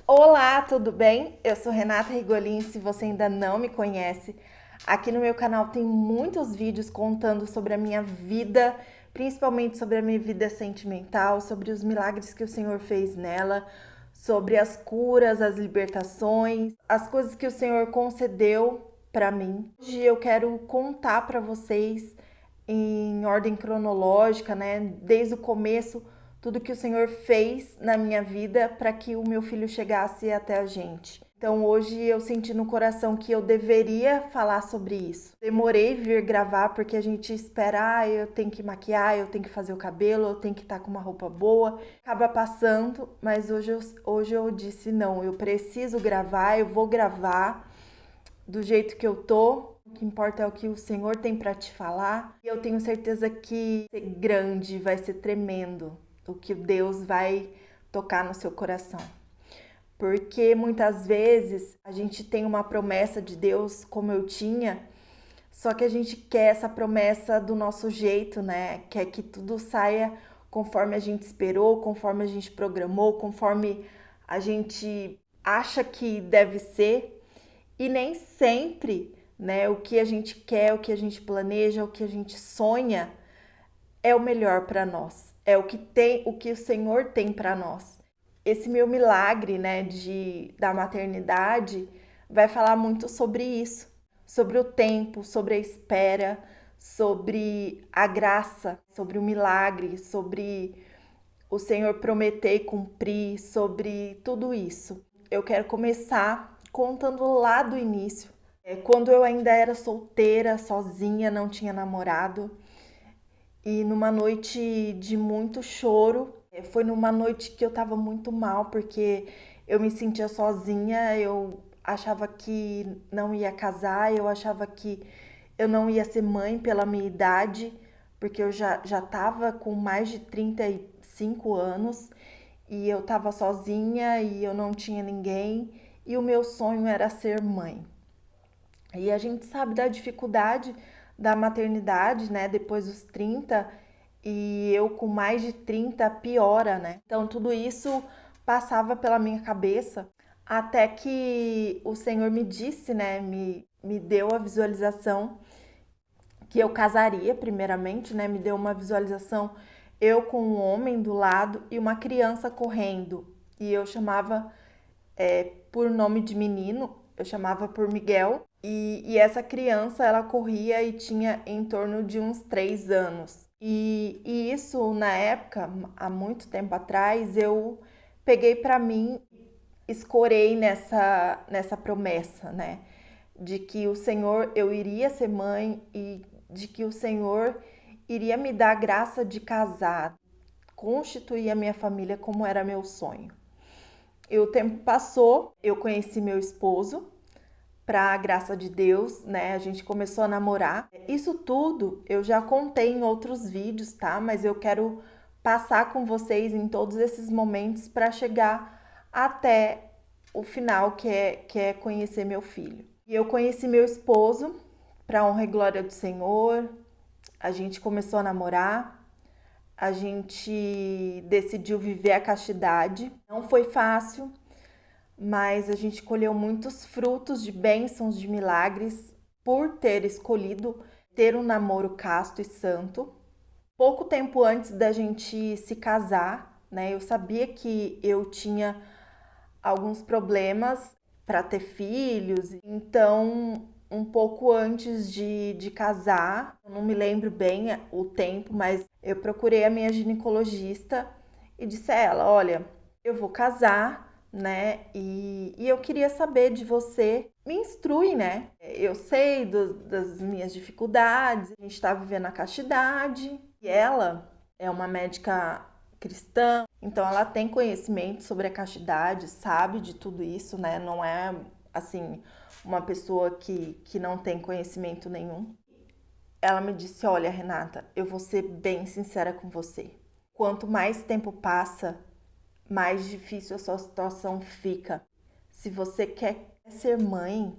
Olá, tudo bem? Eu sou Renata Rigolin. Se você ainda não me conhece, aqui no meu canal tem muitos vídeos contando sobre a minha vida, principalmente sobre a minha vida sentimental, sobre os milagres que o Senhor fez nela, sobre as curas, as libertações, as coisas que o Senhor concedeu para mim. Hoje eu quero contar para vocês em ordem cronológica, né, desde o começo tudo que o Senhor fez na minha vida para que o meu filho chegasse até a gente. Então hoje eu senti no coração que eu deveria falar sobre isso. Demorei vir gravar porque a gente espera, eu tenho que maquiar, eu tenho que fazer o cabelo, eu tenho que estar com uma roupa boa. Acaba passando, mas hoje eu disse não, eu preciso gravar, eu vou gravar do jeito que eu tô. O que importa é o que o Senhor tem para te falar. E eu tenho certeza que vai ser grande, vai ser tremendo o que Deus vai tocar no seu coração. Porque muitas vezes a gente tem uma promessa de Deus, como eu tinha, só que a gente quer essa promessa do nosso jeito, né? Quer que tudo saia conforme a gente esperou, conforme a gente programou, conforme a gente acha que deve ser. E nem sempre, né, o que a gente quer, o que a gente planeja, o que a gente sonha é o melhor para nós. É o que o Senhor tem para nós. Esse meu milagre, né, da maternidade vai falar muito sobre isso, sobre o tempo, sobre a espera, sobre a graça, sobre o milagre, sobre o Senhor prometer e cumprir, sobre tudo isso. Eu quero começar contando lá do início, quando eu ainda era solteira, sozinha, não tinha namorado. E numa noite de muito choro, foi numa noite que eu tava muito mal, porque eu me sentia sozinha, eu achava que não ia casar, eu achava que eu não ia ser mãe pela minha idade, porque eu já tava com mais de 35 anos e eu tava sozinha e eu não tinha ninguém, e o meu sonho era ser mãe. E a gente sabe da dificuldade da maternidade, né? Depois dos 30, e eu com mais de 30 piora, né? Então tudo isso passava pela minha cabeça até que o Senhor me disse, né? Me deu a visualização que eu casaria primeiramente, né? Me deu uma visualização eu com um homem do lado e uma criança correndo. E eu chamava por nome de menino, eu chamava por Miguel. E essa criança, ela corria e tinha em torno de uns 3 anos. E isso, na época, há muito tempo atrás, eu peguei para mim, escorei nessa promessa, né? De que o Senhor, eu iria ser mãe e de que o Senhor iria me dar a graça de casar, constituir a minha família como era meu sonho. E o tempo passou, eu conheci meu esposo, para a graça de Deus, né? A gente começou a namorar. Isso tudo eu já contei em outros vídeos, tá? Mas eu quero passar com vocês em todos esses momentos para chegar até o final, que é conhecer meu filho. E eu conheci meu esposo, para honra e glória do Senhor. A gente começou a namorar. A gente decidiu viver a castidade. Não foi fácil, mas a gente colheu muitos frutos de bênçãos, de milagres, por ter escolhido ter um namoro casto e santo. Pouco tempo antes da gente se casar, né, eu sabia que eu tinha alguns problemas para ter filhos, então um pouco antes de casar, eu não me lembro bem o tempo, mas eu procurei a minha ginecologista e disse a ela: olha, eu vou casar, né? E eu queria saber de você, me instrui, né? Eu sei das minhas dificuldades, a gente está vivendo a castidade, e ela é uma médica cristã, então ela tem conhecimento sobre a castidade, sabe de tudo isso, né? Não é assim uma pessoa que não tem conhecimento nenhum. Ela me disse: olha, Renata, eu vou ser bem sincera com você. Quanto mais tempo passa, mais difícil a sua situação fica. Se você quer ser mãe,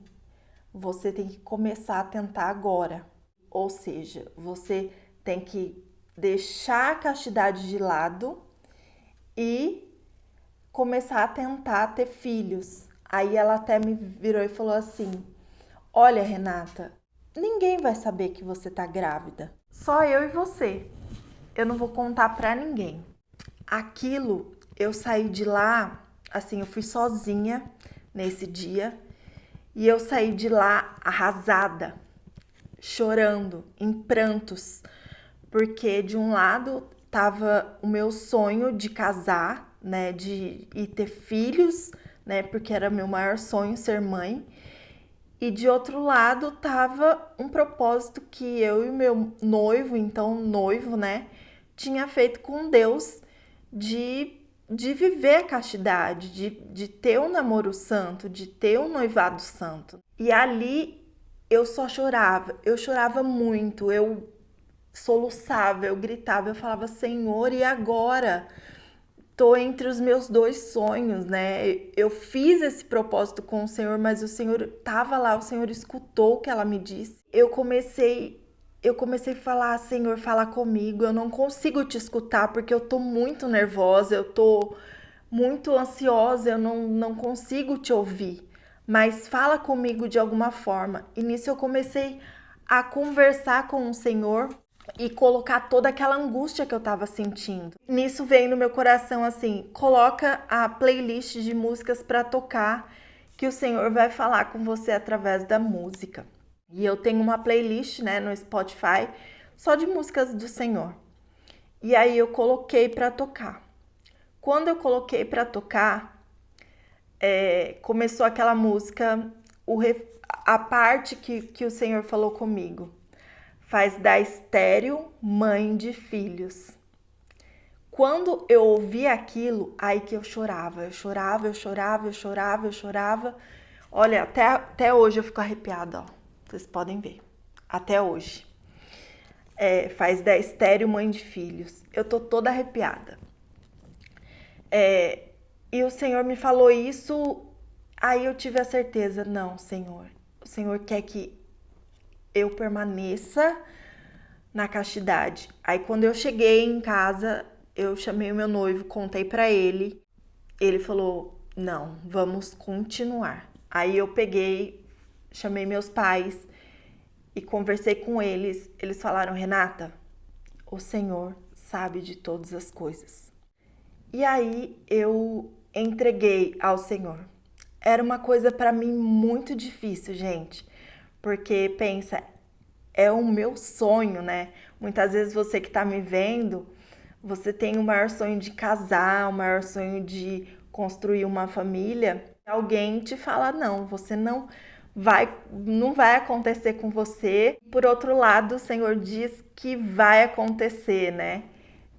você tem que começar a tentar agora. Ou seja, você tem que deixar a castidade de lado e começar a tentar ter filhos. Aí ela até me virou e falou assim: olha, Renata, ninguém vai saber que você tá grávida. Só eu e você. Eu não vou contar pra ninguém. Aquilo, eu saí de lá, assim, eu fui sozinha nesse dia. E eu saí de lá arrasada, chorando, em prantos. Porque de um lado tava o meu sonho de casar, né, e ter filhos, né, porque era meu maior sonho ser mãe. E de outro lado tava um propósito que eu e meu noivo, então noivo, né, tinha feito com Deus de viver a castidade, de ter um namoro santo, de ter um noivado santo. E ali eu só chorava, eu chorava muito, eu soluçava, eu gritava, eu falava: Senhor, e agora? Tô entre os meus dois sonhos, né? Eu fiz esse propósito com o Senhor, mas o Senhor estava lá, o Senhor escutou o que ela me disse. Eu comecei a falar: Senhor, fala comigo, eu não consigo te escutar porque eu tô muito nervosa, eu tô muito ansiosa, eu não consigo te ouvir, mas fala comigo de alguma forma. E nisso eu comecei a conversar com o Senhor e colocar toda aquela angústia que eu tava sentindo. Nisso veio no meu coração assim: coloca a playlist de músicas para tocar, que o Senhor vai falar com você através da música. E eu tenho uma playlist, né, no Spotify, só de músicas do Senhor. E aí eu coloquei para tocar. Quando eu coloquei para tocar, começou aquela música, a parte que o Senhor falou comigo: faz da estéril mãe de filhos. Quando eu ouvi aquilo, aí que eu chorava, eu chorava, eu chorava, eu chorava, eu chorava. Olha, até hoje eu fico arrepiada, ó. Vocês podem ver. Até hoje. Faz da estéril mãe de filhos. Eu tô toda arrepiada. E o Senhor me falou isso, aí eu tive a certeza: não, Senhor, o Senhor quer que eu permaneça na castidade. Aí quando eu cheguei em casa, eu chamei o meu noivo, contei pra ele. Ele falou: não, vamos continuar. Aí eu peguei, chamei meus pais e conversei com eles. Eles falaram: Renata, o Senhor sabe de todas as coisas. E aí eu entreguei ao Senhor. Era uma coisa para mim muito difícil, gente, porque pensa, é o meu sonho, né? Muitas vezes você que tá me vendo, você tem o maior sonho de casar, o maior sonho de construir uma família. Alguém te fala: não, você não vai acontecer com você. Por outro lado, o Senhor diz que vai acontecer, né?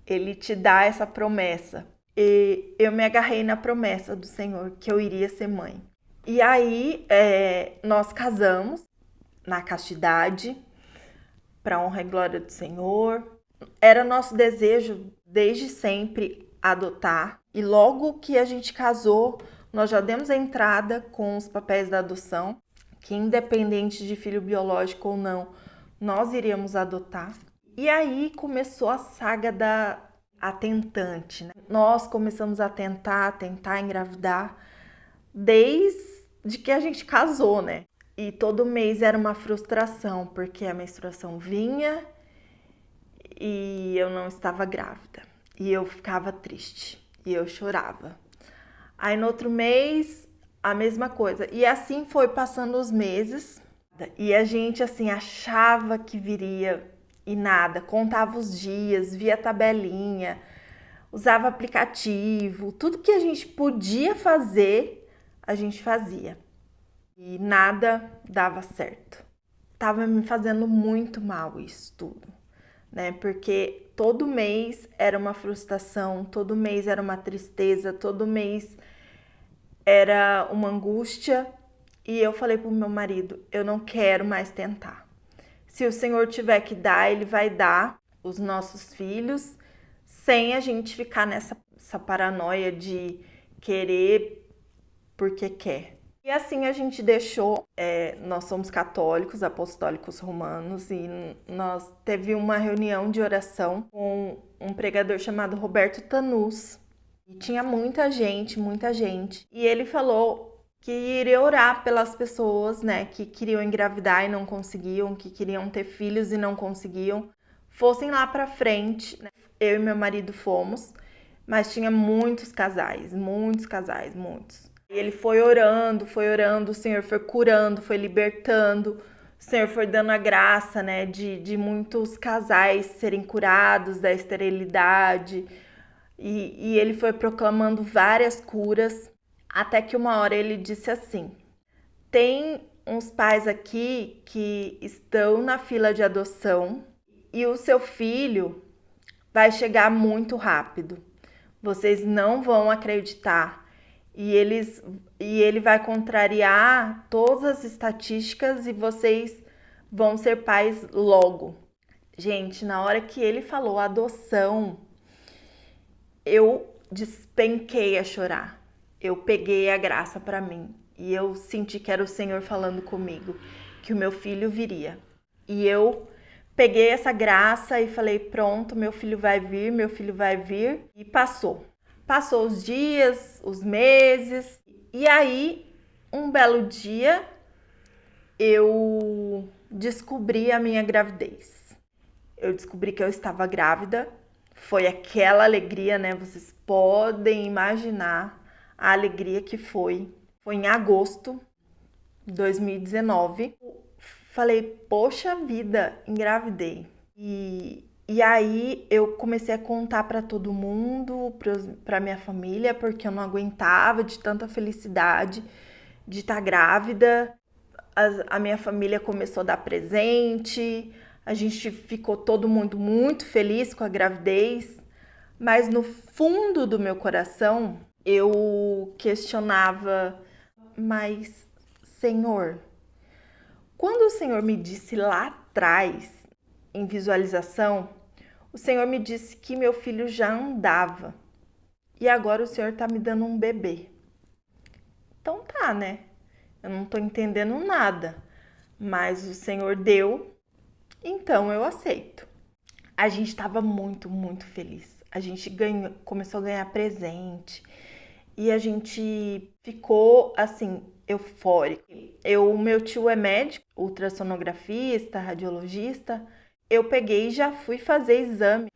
Ele te dá essa promessa. E eu me agarrei na promessa do Senhor que eu iria ser mãe. E aí nós casamos na castidade, para honra e glória do Senhor. Era nosso desejo desde sempre adotar. E logo que a gente casou, nós já demos a entrada com os papéis da adoção, que independente de filho biológico ou não, nós iríamos adotar. E aí começou a saga a tentante, né? Nós começamos a tentar engravidar desde que a gente casou, né? E todo mês era uma frustração, porque a menstruação vinha e eu não estava grávida. E eu ficava triste e eu chorava. Aí no outro mês, a mesma coisa. E assim foi passando os meses. E a gente assim achava que viria e nada, contava os dias, via tabelinha, usava aplicativo, tudo que a gente podia fazer, a gente fazia. E nada dava certo. Tava me fazendo muito mal isso tudo, né? Porque todo mês era uma frustração, todo mês era uma tristeza, todo mês era uma angústia. E eu falei pro meu marido: eu não quero mais tentar. Se o Senhor tiver que dar, Ele vai dar os nossos filhos, sem a gente ficar nessa paranoia de querer porque quer. E assim a gente deixou. Nós somos católicos, apostólicos romanos, e nós teve uma reunião de oração com um pregador chamado Roberto Tanus. E tinha muita gente, muita gente. E ele falou que iria orar pelas pessoas, né, que queriam engravidar e não conseguiam, que queriam ter filhos e não conseguiam, fossem lá pra frente, né? Eu e meu marido fomos, mas tinha muitos casais, muitos. E ele foi orando, o Senhor foi curando, foi libertando, o Senhor foi dando a graça, né, de muitos casais serem curados da esterilidade. E ele foi proclamando várias curas, até que uma hora ele disse assim: tem uns pais aqui que estão na fila de adoção e o seu filho vai chegar muito rápido. Vocês não vão acreditar. E ele vai contrariar todas as estatísticas e vocês vão ser pais logo. Gente, na hora que ele falou adoção, eu despenquei a chorar. Eu peguei a graça para mim e eu senti que era o Senhor falando comigo, que o meu filho viria. E eu peguei essa graça e falei: pronto, meu filho vai vir. E passou. Passou os dias, os meses. E aí, um belo dia, eu descobri a minha gravidez. Eu descobri que eu estava grávida. Foi aquela alegria, né? Vocês podem imaginar a alegria que foi. Foi em agosto de 2019. Falei: poxa vida, engravidei. E aí eu comecei a contar para todo mundo, para minha família, porque eu não aguentava de tanta felicidade de estar grávida. A minha família começou a dar presente, a gente ficou todo mundo muito feliz com a gravidez, mas no fundo do meu coração eu questionava: mas Senhor, quando o Senhor me disse lá atrás, em visualização, o Senhor me disse que meu filho já andava e agora o Senhor tá me dando um bebê. Então tá, né? Eu não tô entendendo nada, mas o Senhor deu, então eu aceito. A gente tava muito feliz. A gente começou a ganhar presente e a gente ficou assim eufórico. Meu tio é médico, ultrassonografista, radiologista. Eu peguei e já fui fazer exame.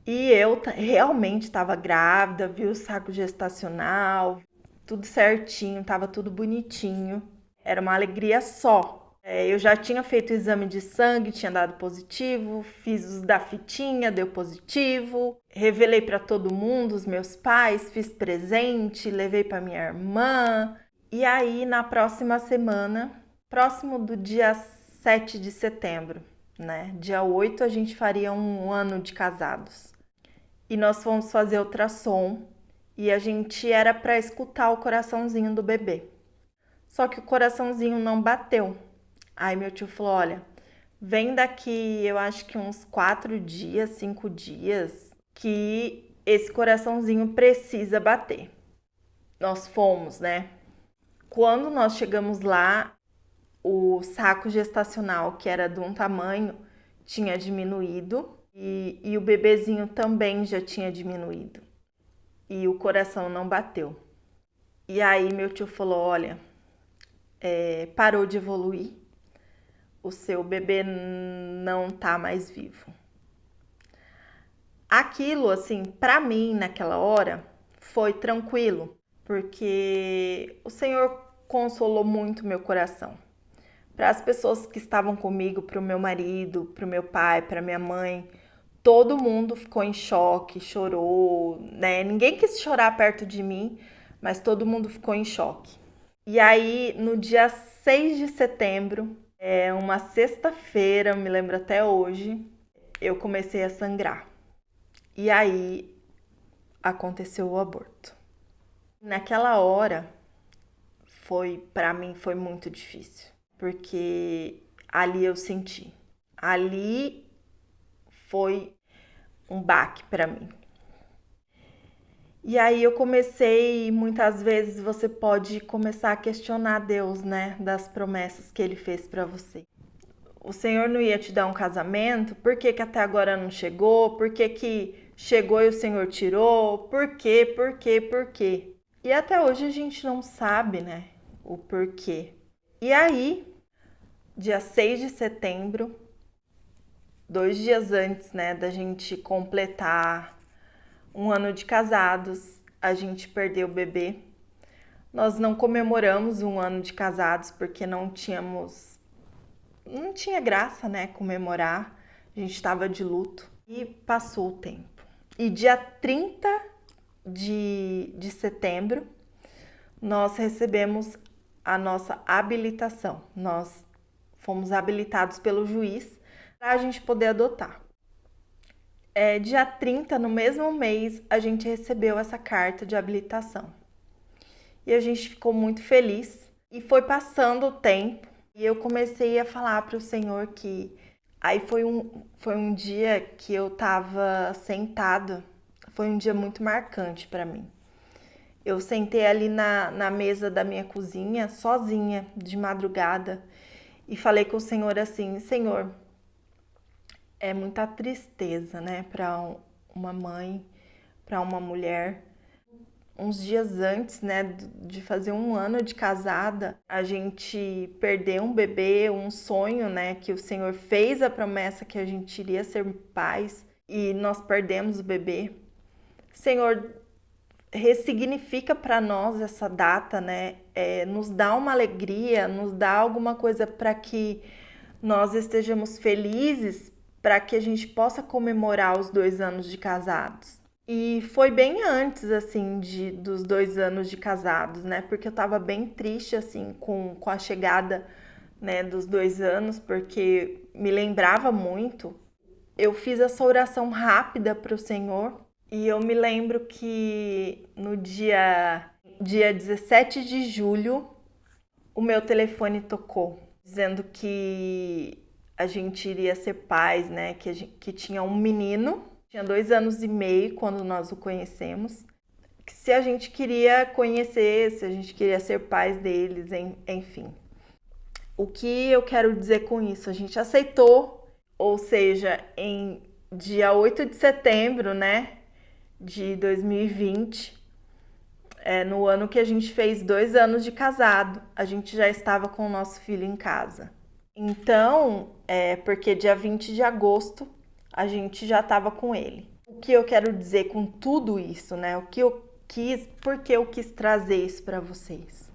E eu realmente estava grávida, vi o saco gestacional, tudo certinho, estava tudo bonitinho. Era uma alegria só. Eu já tinha feito o exame de sangue, tinha dado positivo, fiz os da fitinha, deu positivo, revelei para todo mundo, os meus pais, fiz presente, levei para minha irmã. E aí, na próxima semana, próximo do dia 7 de setembro, né? Dia 8 a gente faria um ano de casados. E nós fomos fazer ultrassom e a gente era para escutar o coraçãozinho do bebê. Só que o coraçãozinho não bateu. Aí meu tio falou: olha, vem daqui, eu acho que uns 4 dias, 5 dias, que esse coraçãozinho precisa bater. Nós fomos, né? Quando nós chegamos lá, o saco gestacional, que era de um tamanho, tinha diminuído e o bebezinho também já tinha diminuído. E o coração não bateu. E aí meu tio falou: olha, parou de evoluir, o seu bebê não tá mais vivo. Aquilo, assim, pra mim, naquela hora, foi tranquilo, porque o Senhor consolou muito meu coração. Para as pessoas que estavam comigo, para o meu marido, para o meu pai, para minha mãe, todo mundo ficou em choque, chorou, né? Ninguém quis chorar perto de mim, mas todo mundo ficou em choque. E aí, no dia 6 de setembro, uma sexta-feira, me lembro até hoje, eu comecei a sangrar. E aí, aconteceu o aborto. Naquela hora, para mim, foi muito difícil, porque ali eu senti. Ali foi um baque para mim. E aí eu comecei, muitas vezes você pode começar a questionar Deus, né, das promessas que ele fez para você. O Senhor não ia te dar um casamento? Por que até agora não chegou? Por que chegou e o Senhor tirou, por quê, por quê, por quê? E até hoje a gente não sabe, né, o porquê. E aí, dia 6 de setembro, 2 dias antes, né, da gente completar um ano de casados, a gente perdeu o bebê. Nós não comemoramos um ano de casados porque não tinha graça, né, comemorar. A gente estava de luto e passou o tempo. E dia 30 de setembro, nós recebemos a nossa habilitação. Nós fomos habilitados pelo juiz para a gente poder adotar. Dia 30, no mesmo mês, a gente recebeu essa carta de habilitação. E a gente ficou muito feliz. E foi passando o tempo e eu comecei a falar para o Senhor que... Aí foi um dia que eu estava sentada, foi um dia muito marcante para mim. Eu sentei ali na mesa da minha cozinha, sozinha, de madrugada, e falei com o Senhor assim: Senhor, é muita tristeza, né, para uma mãe, para uma mulher. Uns dias antes, né, de fazer um ano de casada, a gente perdeu um bebê, um sonho, né, que o Senhor fez a promessa que a gente iria ser pais e nós perdemos o bebê. Senhor, ressignifica para nós essa data, né, nos dá uma alegria, nos dá alguma coisa para que nós estejamos felizes, para que a gente possa comemorar os 2 anos de casados. E foi bem antes, assim, dos 2 anos de casados, né? Porque eu tava bem triste, assim, com a chegada, né, dos 2 anos, porque me lembrava muito. Eu fiz essa oração rápida para o Senhor e eu me lembro que no dia 17 de julho, o meu telefone tocou, dizendo que a gente iria ser pais, né? Que tinha um menino. Tinha 2 anos e meio quando nós o conhecemos. Se a gente queria conhecer, se a gente queria ser pais deles, enfim. O que eu quero dizer com isso? A gente aceitou, ou seja, em dia 8 de setembro, né, de 2020, no ano que a gente fez 2 anos de casado, a gente já estava com o nosso filho em casa. Então, porque dia 20 de agosto a gente já estava com ele. O que eu quero dizer com tudo isso, né? Por que eu quis trazer isso para vocês?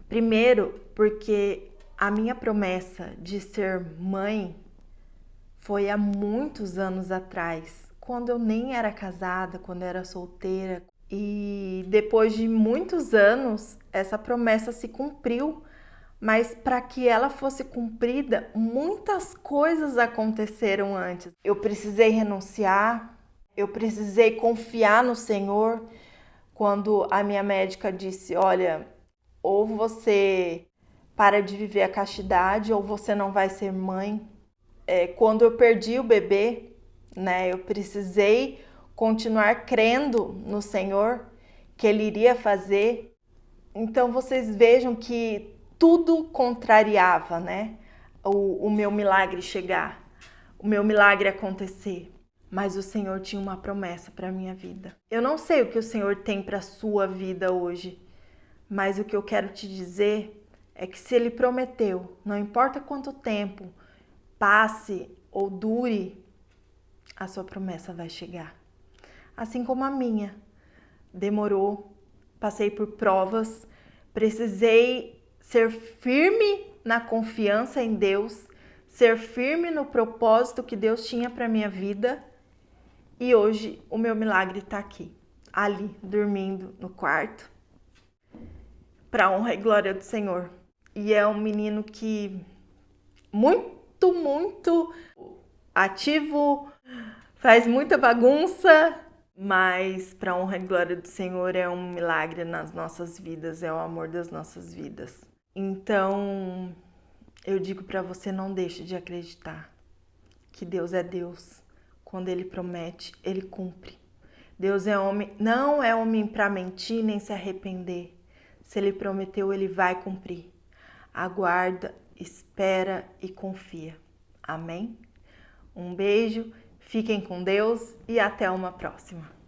Primeiro, porque a minha promessa de ser mãe foi há muitos anos atrás, quando eu nem era casada, quando eu era solteira. E depois de muitos anos, essa promessa se cumpriu. Mas para que ela fosse cumprida, muitas coisas aconteceram antes. Eu precisei renunciar, eu precisei confiar no Senhor. Quando a minha médica disse: olha, ou você para de viver a castidade, ou você não vai ser mãe. Quando eu perdi o bebê, né, eu precisei continuar crendo no Senhor, que Ele iria fazer. Então vocês vejam que tudo contrariava, né? O meu milagre chegar, o meu milagre acontecer. Mas o Senhor tinha uma promessa para a minha vida. Eu não sei o que o Senhor tem para a sua vida hoje, mas o que eu quero te dizer é que se Ele prometeu, não importa quanto tempo passe ou dure, a sua promessa vai chegar. Assim como a minha. Demorou, passei por provas, precisei ser firme na confiança em Deus, ser firme no propósito que Deus tinha para minha vida. E hoje o meu milagre está aqui, ali, dormindo no quarto, para honra e glória do Senhor. E é um menino que muito ativo, faz muita bagunça, mas para honra e glória do Senhor é um milagre nas nossas vidas, é o amor das nossas vidas. Então, eu digo para você, não deixe de acreditar que Deus é Deus. Quando Ele promete, Ele cumpre. Deus é homem, não é homem para mentir nem se arrepender. Se Ele prometeu, Ele vai cumprir. Aguarda, espera e confia. Amém? Um beijo, Fiquem com Deus e até uma próxima.